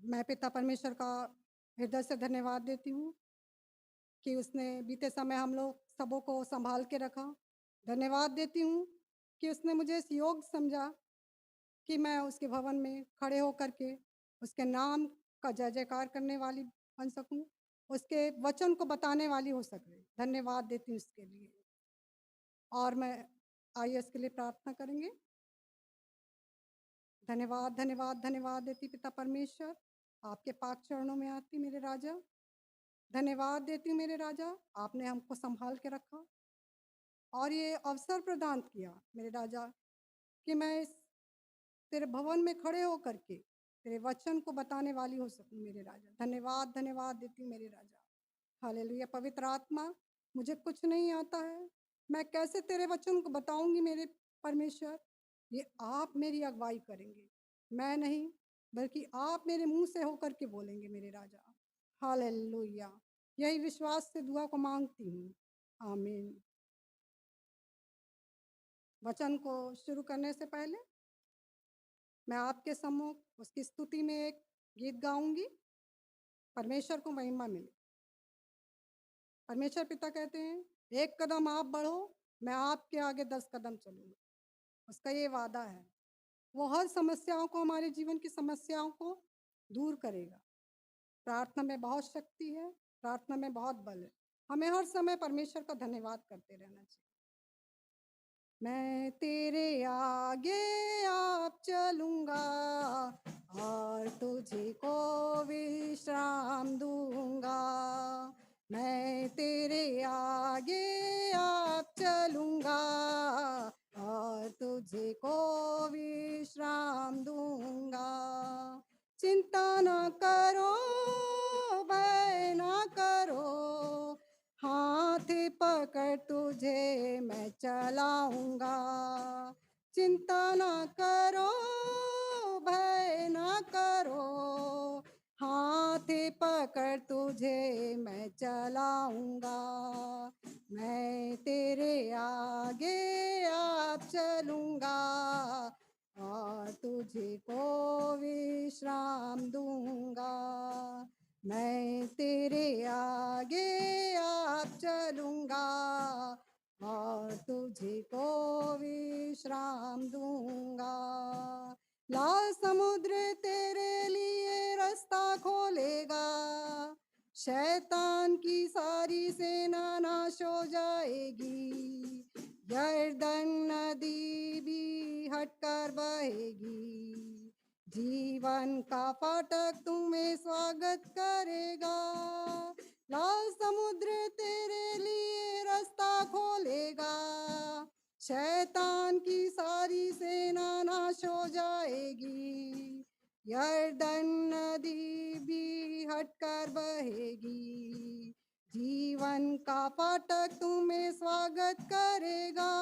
मैं पिता परमेश्वर का हृदय से धन्यवाद देती हूँ कि उसने बीते समय हम लोग सबों को संभाल के रखा। धन्यवाद देती हूँ कि उसने मुझे इस योग्य समझा कि मैं उसके भवन में खड़े होकर के उसके नाम का जय-जयकार करने वाली बन सकूँ, उसके वचन को बताने वाली हो सकूँ। धन्यवाद देती हूँ उसके लिए। और मैं आइए इसके लिए प्रार्थना करेंगे। धन्यवाद, धन्यवाद, धन्यवाद देती पिता परमेश्वर, आपके पाक चरणों में आती मेरे राजा। धन्यवाद देती हूँ मेरे राजा, आपने हमको सँभाल के रखा और ये अवसर प्रदान किया मेरे राजा कि मैं इस तेरे भवन में खड़े होकर के तेरे वचन को बताने वाली हो सकूँ मेरे राजा। धन्यवाद, धन्यवाद देती हूँ मेरे राजा। हालेलुया। पवित्र आत्मा, मुझे कुछ नहीं आता है, मैं कैसे तेरे वचन को बताऊँगी मेरे परमेश्वर? ये आप मेरी अगुवाई करेंगे, मैं नहीं, बल्कि आप मेरे मुँह से होकर के बोलेंगे मेरे राजा। हालेलुया। यही विश्वास से दुआ को माँगती हूँ। आमीन। वचन को शुरू करने से पहले मैं आपके सम्मुख उसकी स्तुति में एक गीत गाऊँगी, परमेश्वर को महिमा मिले। परमेश्वर पिता कहते हैं, एक कदम आप बढ़ो, मैं आपके आगे 10 कदम चलूँगा। उसका ये वादा है। वो हर समस्याओं को, हमारे जीवन की समस्याओं को दूर करेगा। प्रार्थना में बहुत शक्ति है, प्रार्थना में बहुत बल है। हमें हर समय परमेश्वर का धन्यवाद करते रहना चाहिए। मैं तेरे आगे आप चलूँगा और तुझे को विश्राम दूँगा। मैं तेरे आगे आप चलूँगा और तुझे को विश्राम दूँगा। चिंता ना करो, भय ना करो, हाथ पकड़ तुझे मैं चलाऊंगा। चिंता ना करो, भय ना करो, हाथ पकड़ तुझे मैं चलाऊंगा। मैं तेरे आगे आप चलूंगा और तुझे को विश्राम दूंगा। मैं तेरे आगे आप चलूँगा और तुझे को विश्राम दूँगा। लाल समुद्र तेरे लिए रास्ता खोलेगा, शैतान की सारी सेना नाश हो जाएगी। यरदन नदी भी हटकर बहेगी, जीवन का फाटक तुम्हें स्वागत करेगा। लाल समुद्र तेरे लिए रास्ता खोलेगा, शैतान की सारी सेना नाश हो जाएगी। यरदन नदी भी हटकर बहेगी, जीवन का फाटक तुम्हें स्वागत करेगा।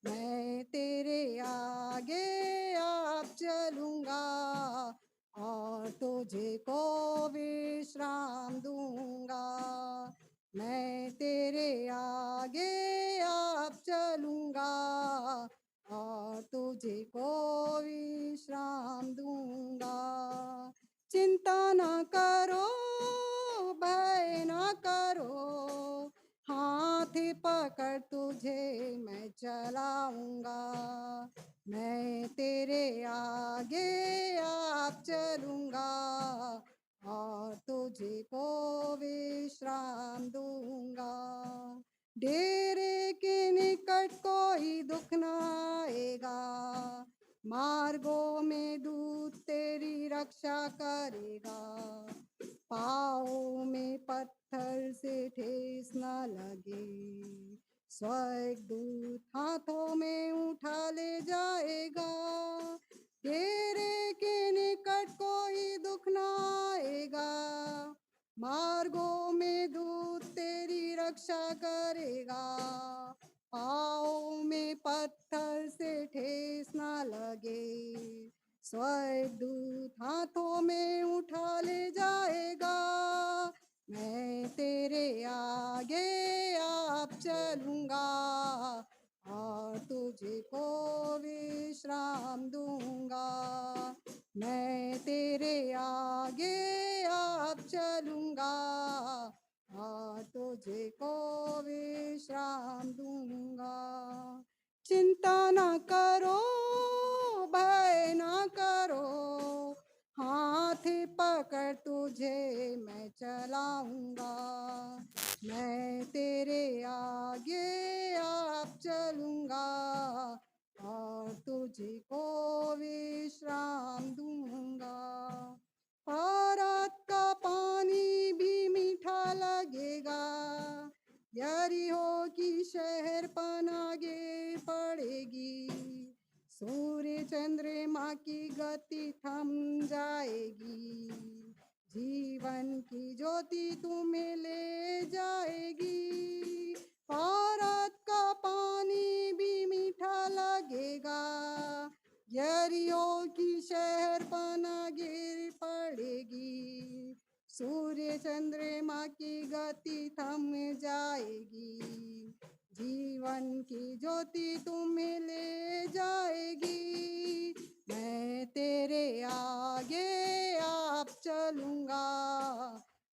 मैं तेरे आगे आप चलूँगा और तुझे को विश्राम दूँगा। मैं तेरे आगे आप चलूँगा और तुझे को विश्राम दूँगा। चिंता ना करो, भय ना करो, हाथ पकड़ तुझे मैं चलाऊंगा। मैं तेरे आगे आप चलूंगा और तुझे को विश्राम दूंगा। डेरे के निकट कोई दुख न आएगा, मार्गों में दूत तेरी रक्षा करेगा। पाँव में पत्थर से ठेस न लगे, स्वर्गदूत हाथों में उठा ले जाएगा। तेरे के निकट कोई दुख न आएगा, मार्गों में दूत तेरी रक्षा करेगा। पाँव में पत्थर से ठेस न लगे, स्वर्गदूत हाथों में उठा ले जाएगा। मैं तेरे आगे आप चलूँगा और तुझे को विश्राम दूँगा। मैं तेरे तुझे को विश्राम दूंगा। चिंता न करो, भय न करो, हाथ पकड़ तुझे मैं चलाऊंगा। मैं तेरे आगे आप चलूंगा और तुझे को विश्राम दूंगा। फरात का पानी भी मीठा लगेगा, यरीहो की शहर पनागे पड़ेगी। सूर्य चंद्रमा की गति थम जाएगी, जीवन की ज्योति तुम्हें ले जाएगी। फरात का पानी भी मीठा लगेगा, यरीहो की शहर पनागे पड़ेगी। सूर्य चंद्रमा की गति थम जाएगी, जीवन की ज्योति तुम्हें ले जाएगी। मैं तेरे आगे आप चलूंगा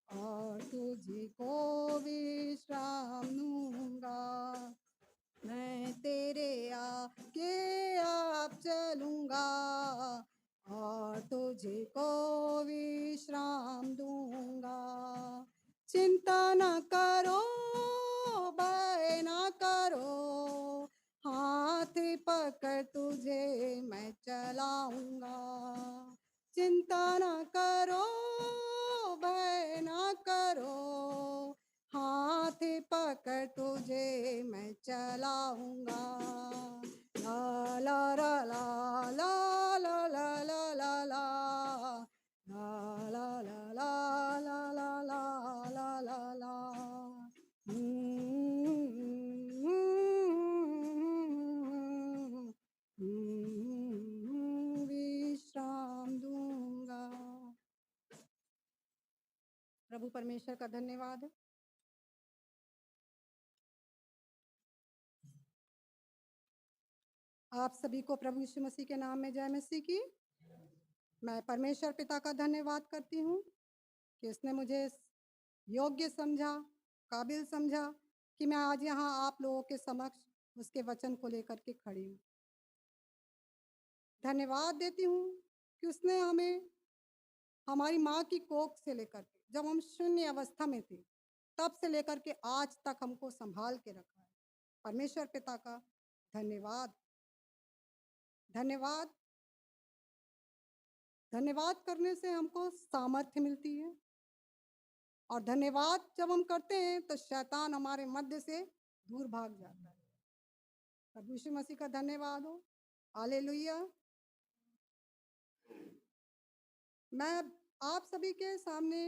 और तुझे को विश्राम दूंगा। मैं तेरे आगे आप चलूंगा और तुझे को विश्राम दूंगा। चिंता न करो, भय न करो, हाथ पकड़ तुझे मैं चलाऊंगा। चिंता न करो, भय न करो, हाथ पकड़ तुझे मैं चलाऊंगा। ला ला ला ला ला ला ला ला ला ला ला ला ला ला ला ला ला ला ला। विश्राम दूंगा। प्रभु परमेश्वर का धन्यवाद। आप सभी को प्रभु यीशु मसीह के नाम में जय मसीह की। मैं परमेश्वर पिता का धन्यवाद करती हूँ कि उसने मुझे योग्य समझा, काबिल समझा कि मैं आज यहाँ आप लोगों के समक्ष उसके वचन को लेकर के खड़ी हूँ। धन्यवाद देती हूँ कि उसने हमें हमारी माँ की कोख से लेकर के, जब हम शून्य अवस्था में थे, तब से लेकर के आज तक हमको संभाल के रखा है। परमेश्वर पिता का धन्यवाद। धन्यवाद धन्यवाद करने से हमको सामर्थ्य मिलती है, और धन्यवाद जब हम करते हैं तो शैतान हमारे मध्य से दूर भाग जाता है। प्रभु यीशु मसीह का धन्यवाद हो। हालेलुया। मैं आप सभी के सामने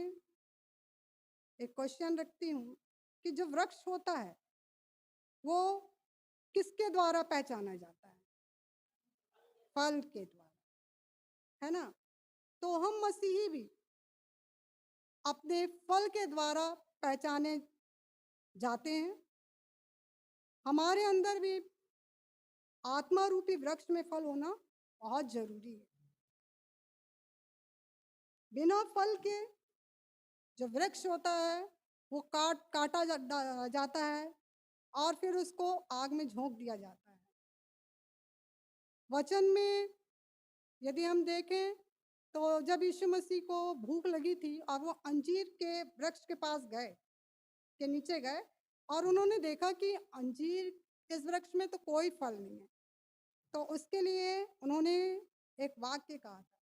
एक क्वेश्चन रखती हूँ कि जो वृक्ष होता है वो किसके द्वारा पहचाना जाता है? फल के द्वारा, है ना? तो हम मसीही भी अपने फल के द्वारा पहचाने जाते हैं। हमारे अंदर भी आत्मा रूपी वृक्ष में फल होना बहुत जरूरी है। बिना फल के जो वृक्ष होता है वो काटा जाता है और फिर उसको आग में झोंक दिया जाता है। वचन में यदि हम देखें तो जब यीशु मसीह को भूख लगी थी और वो अंजीर के वृक्ष के पास गए, के नीचे गए, और उन्होंने देखा कि अंजीर इस वृक्ष में तो कोई फल नहीं है, तो उसके लिए उन्होंने एक वाक्य कहा था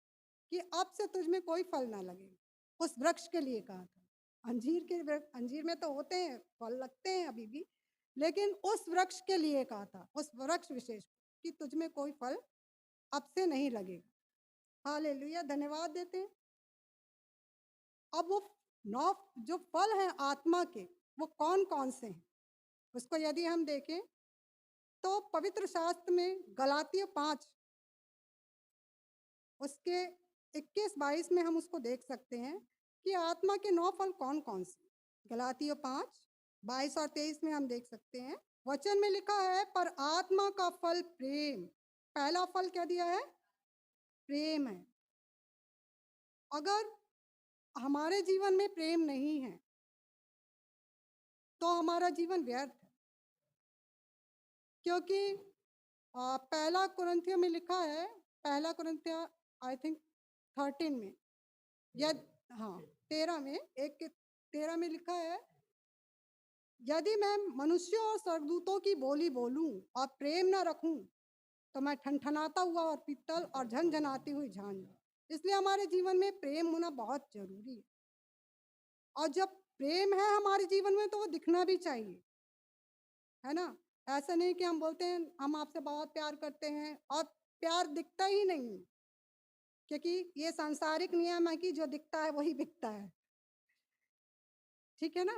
कि अब से तुझ में कोई फल ना लगे। उस वृक्ष के लिए कहा था। अंजीर में तो होते हैं, फल लगते हैं अभी भी, लेकिन उस वृक्ष के लिए कहा था, उस वृक्ष विशेष कि तुझ में कोई फल अब से नहीं लगेगा। हालेलुया। धन्यवाद देते हैं। अब वो 9 जो फल हैं आत्मा के, वो कौन कौन से हैं उसको यदि हम देखें तो पवित्र शास्त्र में गलातियों 5 उसके 21-22 में हम उसको देख सकते हैं कि आत्मा के 9 फल कौन कौन से। गलातियों 5:22 और 23 में हम देख सकते हैं। वचन में लिखा है, पर आत्मा का फल प्रेम। पहला फल क्या दिया है? प्रेम है। अगर हमारे जीवन में प्रेम नहीं है तो हमारा जीवन व्यर्थ है। क्योंकि पहला कुरिन्थियों में लिखा है, पहला कुरिन्थियों आई थिंक 13 में या हाँ 13 में, 1:13 में लिखा है, यदि मैं मनुष्यों और स्वर्गदूतों की बोली बोलूं और प्रेम न रखूं तो मैं ठनठनाता हुआ और पीतल और झनझनाती हुई झांझ हूं। इसलिए हमारे जीवन में प्रेम होना बहुत जरूरी है। और जब प्रेम है हमारे जीवन में तो वो दिखना भी चाहिए, है ना। ऐसा नहीं कि हम बोलते हैं हम आपसे बहुत प्यार करते हैं और प्यार दिखता ही नहीं, क्योंकि ये सांसारिक नियम है कि जो दिखता है वही बिकता है, ठीक है ना।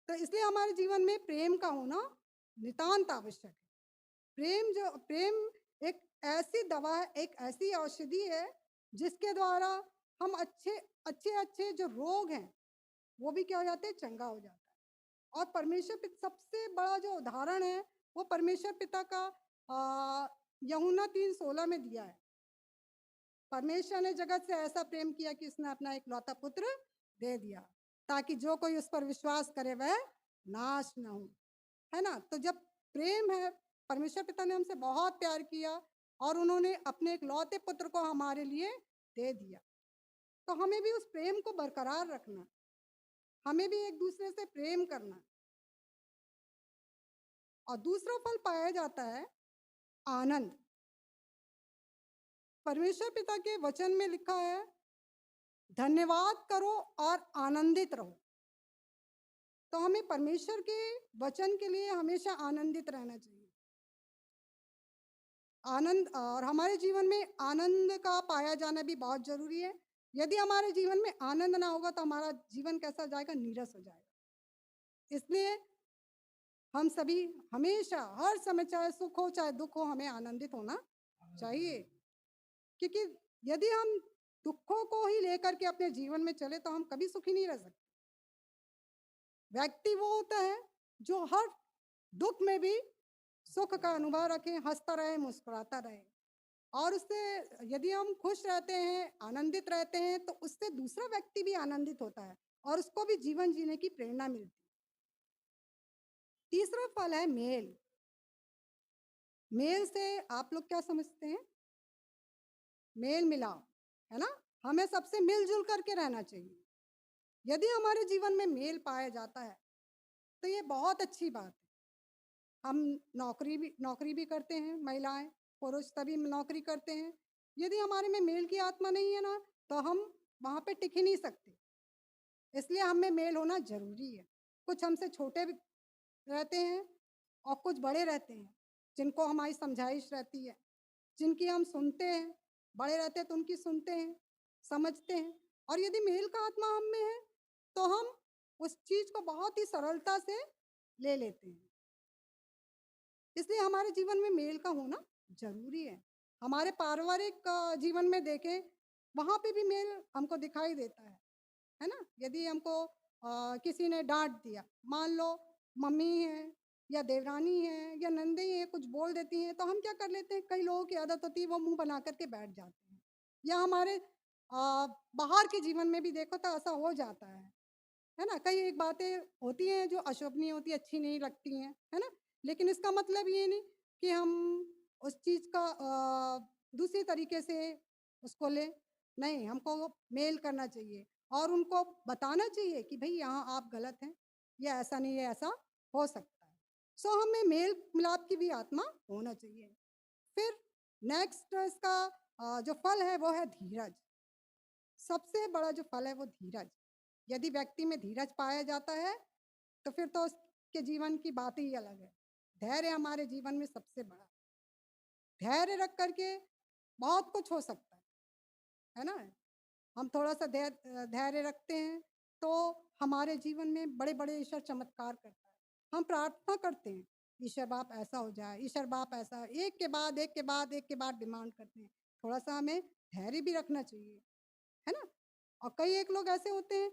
तो इसलिए हमारे जीवन में प्रेम का होना नितांत आवश्यक है। प्रेम एक ऐसी दवा है, एक ऐसी औषधि है जिसके द्वारा हम अच्छे अच्छे अच्छे जो रोग हैं वो भी क्या हो जाते हैं, चंगा हो जाता है। और परमेश्वर पिता सबसे बड़ा जो उदाहरण है वो परमेश्वर पिता का यूहन्ना 3:16 में दिया है। परमेश्वर ने जगत से ऐसा प्रेम किया कि उसने अपना इकलौता पुत्र दे दिया ताकि जो कोई उस पर विश्वास करे वह नाश न हो, है ना। तो जब प्रेम है, परमेश्वर पिता ने हमसे बहुत प्यार किया और उन्होंने अपने इकलौते पुत्र को हमारे लिए दे दिया, तो हमें भी उस प्रेम को बरकरार रखना, हमें भी एक दूसरे से प्रेम करना। और दूसरा फल पाया जाता है आनंद। परमेश्वर पिता के वचन में लिखा है, धन्यवाद करो और आनंदित रहो। तो हमें परमेश्वर के वचन के लिए हमेशा आनंदित रहना चाहिए। आनंद, और हमारे जीवन में आनंद का पाया जाना भी बहुत जरूरी है। यदि हमारे जीवन में आनंद ना होगा तो हमारा जीवन कैसा जाएगा, नीरस हो जाएगा। इसलिए हम सभी हमेशा हर समय, चाहे सुख हो चाहे दुख हो, हमें आनंदित होना चाहिए। क्योंकि यदि हम दुखों को ही लेकर के अपने जीवन में चले तो हम कभी सुखी नहीं रह सकते। व्यक्ति वो होता है जो हर दुख में भी सुख का अनुभव रखे, हंसता रहे, मुस्कुराता रहे। और उससे यदि हम खुश रहते हैं, आनंदित रहते हैं, तो उससे दूसरा व्यक्ति भी आनंदित होता है और उसको भी जीवन जीने की प्रेरणा मिलती है। तीसरा फल है मेल। मेल से आप लोग क्या समझते हैं? मेल मिलाप, है ना। हमें सबसे मिलजुल करके रहना चाहिए। यदि हमारे जीवन में मेल पाया जाता है तो ये बहुत अच्छी बात है। हम नौकरी भी करते हैं, महिलाएं पुरुष सभी नौकरी करते हैं। यदि हमारे में मेल की आत्मा नहीं है ना तो हम वहाँ पे टिक ही नहीं सकते। इसलिए हमें मेल होना जरूरी है। कुछ हमसे छोटे भी रहते हैं और कुछ बड़े रहते हैं जिनको हमारी समझाइश रहती है, जिनकी हम सुनते हैं। बड़े रहते हैं तो उनकी सुनते हैं, समझते हैं। और यदि मेल का आत्मा हम में है तो हम उस चीज को बहुत ही सरलता से ले लेते हैं। इसलिए हमारे जीवन में मेल का होना जरूरी है। हमारे पारिवारिक जीवन में देखें, वहाँ पे भी मेल हमको दिखाई देता है ना। यदि हमको किसी ने डांट दिया, मान लो मम्मी है या देवरानी है या नंदी है, कुछ बोल देती हैं, तो हम क्या कर लेते हैं, कई लोगों की आदत होती है वो मुंह बना करके बैठ जाते हैं। या हमारे बाहर के जीवन में भी देखो तो ऐसा हो जाता है ना। कई एक बातें होती हैं जो अशोभनीय होती, अच्छी नहीं लगती हैं, है ना। लेकिन इसका मतलब ये नहीं कि हम उस चीज़ का दूसरी तरीके से उसको लें। नहीं, हमको मेल करना चाहिए और उनको बताना चाहिए कि भाई यहाँ आप गलत हैं, ये ऐसा नहीं है, ऐसा हो सकता है। सो हमें मेल मिलाप की भी आत्मा होना चाहिए। फिर नेक्स्ट इसका जो फल है वो है धीरज। सबसे बड़ा जो फल है वो धीरज। यदि व्यक्ति में धीरज पाया जाता है तो फिर तो उसके जीवन की बात ही अलग है। धैर्य हमारे जीवन में सबसे बड़ा, धैर्य रख करके बहुत कुछ हो सकता है ना। हम थोड़ा सा धैर्य रखते हैं तो हमारे जीवन में बड़े बड़े ईश्वर चमत्कार करता है। हम प्रार्थना करते हैं, ईश्वर बाप ऐसा हो जाए, ईश्वर बाप ऐसा, एक के बाद एक के बाद एक के बाद डिमांड करते हैं। थोड़ा सा हमें धैर्य भी रखना चाहिए, है ना। और कई एक लोग ऐसे होते हैं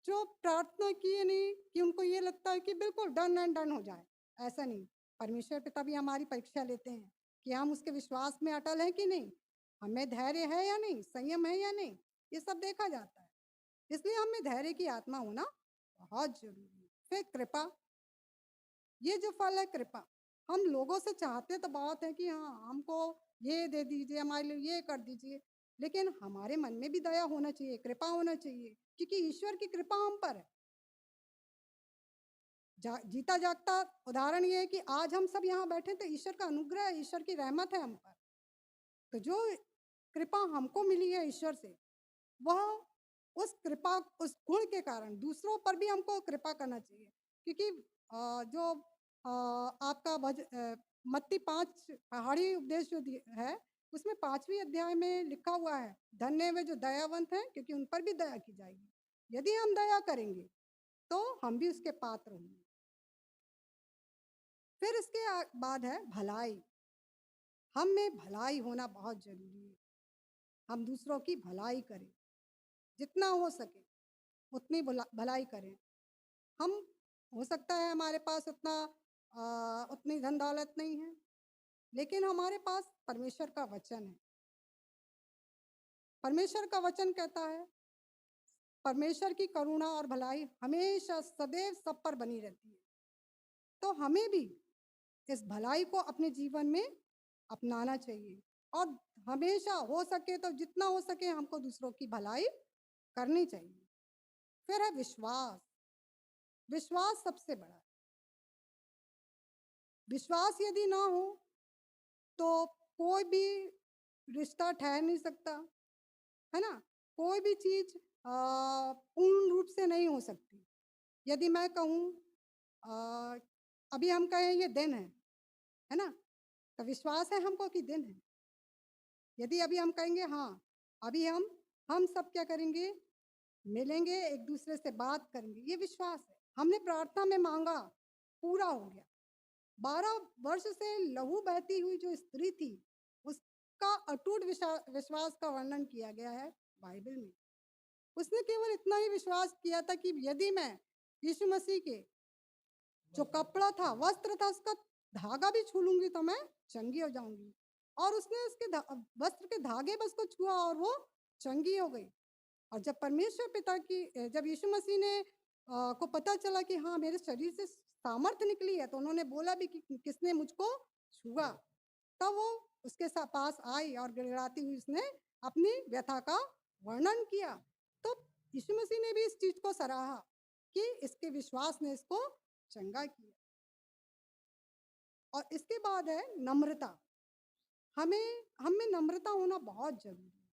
जो प्रार्थना किए नहीं कि उनको ये लगता है कि बिल्कुल डन एंड डन हो जाए। ऐसा नहीं, परमेश्वर पिता भी हमारी परीक्षा लेते हैं कि हम उसके विश्वास में अटल हैं कि नहीं, हमें धैर्य है या नहीं, संयम है या नहीं, ये सब देखा जाता है। इसलिए हमें धैर्य की आत्मा होना बहुत जरूरी है। फिर कृपा, ये जो फल है कृपा, हम लोगों से चाहते तो बहुत है कि हाँ हमको ये दे दीजिए, हमारे लिए ये कर दीजिए, लेकिन हमारे मन में भी दया होना चाहिए, कृपा होना चाहिए, क्योंकि ईश्वर की कृपा हम पर है। जीता जागता उदाहरण ये है कि आज हम सब यहाँ बैठे तो ईश्वर का अनुग्रह है, ईश्वर की रहमत है हम पर। तो जो कृपा हमको मिली है ईश्वर से, वह उस कृपा, उस गुण के कारण दूसरों पर भी हमको कृपा करना चाहिए, क्योंकि जो आपका मत्ती 5 पहाड़ी उपदेश जो है, उसमें 5वीं अध्याय में लिखा हुआ है, धन्य वे जो दयावंत हैं, क्योंकि उन पर भी दया की जाएगी। यदि हम दया करेंगे तो हम भी उसके पात्र होंगे। फिर इसके बाद है भलाई। हम में भलाई होना बहुत जरूरी है। हम दूसरों की भलाई करें, जितना हो सके उतनी भलाई करें। हम हो सकता है हमारे पास उतनी धन दौलत नहीं है, लेकिन हमारे पास परमेश्वर का वचन है। परमेश्वर का वचन कहता है, परमेश्वर की करुणा और भलाई हमेशा सदैव सब पर बनी रहती है। तो हमें भी इस भलाई को अपने जीवन में अपनाना चाहिए, और हमेशा हो सके तो जितना हो सके हमको दूसरों की भलाई करनी चाहिए। फिर है विश्वास। विश्वास सबसे बड़ा है। विश्वास यदि ना हो तो कोई भी रिश्ता ठहर नहीं सकता, है ना। कोई भी चीज पूर्ण रूप से नहीं हो सकती। यदि मैं कहूँ अभी हम कहें ये दिन है ना, तो विश्वास है हमको कि दिन है। यदि अभी हम कहेंगे हाँ अभी हम सब क्या करेंगे, मिलेंगे, एक दूसरे से बात करेंगे, ये विश्वास है। हमने प्रार्थना में मांगा, पूरा हो गया। 12 वर्ष से लहू बहती हुई जो स्त्री थी, उसका अटूट विश्वास का वर्णन किया गया है बाइबल में। उसने केवल इतना ही विश्वास किया था कि यदि मैं यीशु मसीह के जो कपड़ा था, वस्त्र था, उसका धागा भी छू लूंगी तो मैं चंगी हो जाऊंगी। और उसने उसके वस्त्र के धागे बस को छुआ और वो चंगी हो गई। और जब परमेश्वर पिता की जब यीशु मसीह ने को पता चला कि हाँ मेरे शरीर से सामर्थ्य निकली है, तो उन्होंने बोला भी कि किसने मुझको छुआ, तब वो उसके पास आई और गिड़गिड़ाती हुई उसने अपनी व्यथा का वर्णन किया। तो यीशु मसीह ने भी इस चीज को सराहा कि इसके विश्वास ने इसको चंगा किया। और इसके बाद है नम्रता। हम में नम्रता होना बहुत जरूरी है।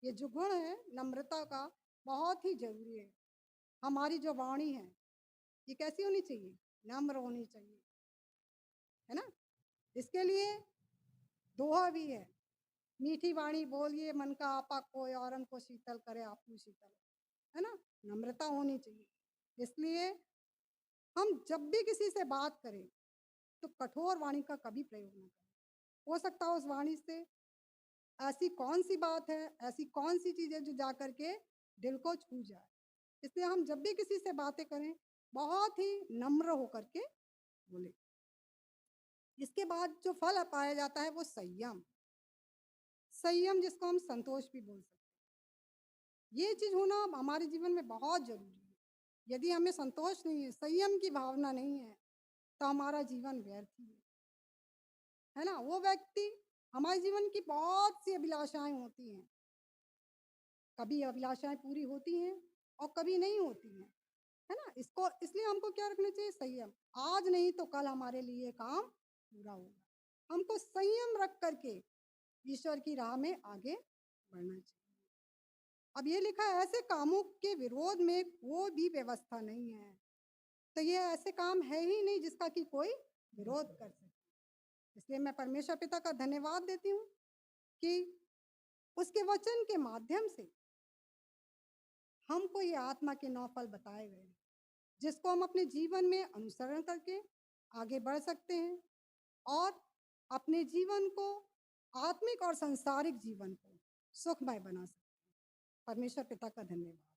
ये जो गुण है नम्रता का, बहुत ही जरूरी है। हमारी जो वाणी है ये कैसी होनी चाहिए, नम्र होनी चाहिए, है ना। इसके लिए दोहा भी है, मीठी वाणी बोलिए मन का आपा कोई, औरन को शीतल करे आपू शीतल, है ना। नम्रता होनी चाहिए। इसलिए हम जब भी किसी से बात करें तो कठोर वाणी का कभी प्रयोग ना करें। हो सकता है उस वाणी से ऐसी कौन सी बात है, ऐसी कौन सी चीज़ है जो जा करके दिल को छू जाए। इसलिए हम जब भी किसी से बातें करें बहुत ही नम्र होकर के बोले। इसके बाद जो फल पाया जाता है वो संयम। संयम जिसको हम संतोष भी बोल सकते हैं। ये चीज़ होना हमारे जीवन में बहुत जरूरी है। यदि हमें संतोष नहीं है, संयम की भावना नहीं है, तो हमारा जीवन व्यर्थ ही है ना। वो व्यक्ति, हमारे जीवन की बहुत सी अभिलाषाएं होती हैं, कभी अभिलाषाएं पूरी होती हैं और कभी नहीं होती हैं, है ना। इसको इसलिए हमको क्या रखना चाहिए, संयम। आज नहीं तो कल हमारे लिए काम पूरा होगा। हमको संयम रख करके ईश्वर की राह में आगे बढ़ना चाहिए। अब ये लिखा है, ऐसे कामों के विरोध में कोई भी व्यवस्था नहीं है। तो ये ऐसे काम है ही नहीं जिसका कि कोई विरोध कर सके। इसलिए मैं परमेश्वर पिता का धन्यवाद देती हूँ कि उसके वचन के माध्यम से हमको ये आत्मा के 9 फल बताए गए हैं, जिसको हम अपने जीवन में अनुसरण करके आगे बढ़ सकते हैं और अपने जीवन को, आत्मिक और सांसारिक जीवन को सुखमय बना सकते हैं। परमेश्वर पिता का धन्यवाद।